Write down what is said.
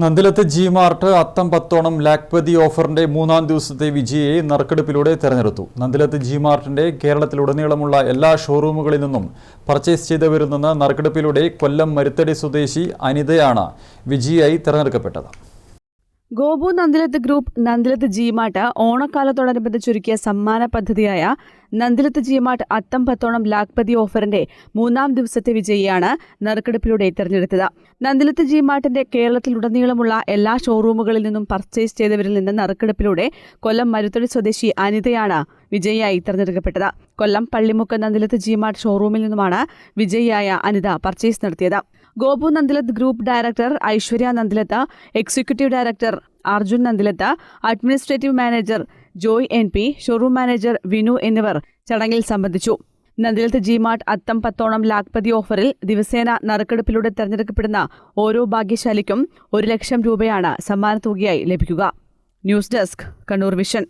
Nandilath G mart Atham Pathonam Lakhpati ഓഫറിന്റെ മൂന്നാം ദിവസത്തെ വിജയിയെ നറുക്കെടുപ്പിലൂടെ തെരഞ്ഞെടുത്തു. നന്ദിലത്ത് ജി മാർട്ടിന്റെ കേരളത്തിലുടനീളമുള്ള എല്ലാ ഷോറൂമുകളിൽ നിന്നും പർച്ചേസ് ചെയ്തവരിൽ നിന്ന് നറുക്കെടുപ്പിലൂടെ കൊല്ലം മരുത്തടി സ്വദേശി അനിതയാണ് വിജയിയായി തെരഞ്ഞെടുക്കപ്പെട്ടത്. Gopu Nandilath group Nandilath G mart ഓണക്കാലത്തോടനുബന്ധിച്ചൊരുക്കിയ സമ്മാന പദ്ധതിയായ നന്ദിലത്ത് ജി മാർട്ട് അത്തം പത്തോണം ലാക്പതി ഓഫറിന്റെ മൂന്നാം ദിവസത്തെ വിജയിയാണ് നറുക്കെടുപ്പിലൂടെ തെരഞ്ഞെടുത്തത്. നന്ദിലത്ത് ജി മാർട്ടിന്റെ കേരളത്തിലുടനീളമുള്ള എല്ലാ ഷോറൂമുകളിൽ നിന്നും പർച്ചേസ് ചെയ്തവരിൽ നിന്ന് നറുക്കെടുപ്പിലൂടെ കൊല്ലം മരുത്തടി സ്വദേശി അനിതയാണ് വിജയിയായി തെരഞ്ഞെടുക്കപ്പെട്ടത്. കൊല്ലം പള്ളിമുക്ക് നന്ദിലത്ത് ജി മാർട്ട് ഷോറൂമിൽ നിന്നുമാണ് വിജയിയായ അനിത പർച്ചേസ് നടത്തിയത്. Gopu Nandilath group director Aishwarya Nandilath, executive director Arjun Nandilath, administrative manager Joy NP, showroom manager Vinu എന്നിവർ ചടങ്ങിൽ സംബന്ധിച്ചു. നന്ദിലത്ത് ജി മാർട്ട് അത്തം പത്തോണം ലാക്പതി ഓഫറിൽ ദിവസേന നറുക്കെടുപ്പിലൂടെ തെരഞ്ഞെടുക്കപ്പെടുന്ന ഓരോ ഭാഗ്യശാലിക്കും 1 ലക്ഷം രൂപയാണ് സമ്മാനത്തുകയായി ലഭിക്കുക. News desk, Kannur vision.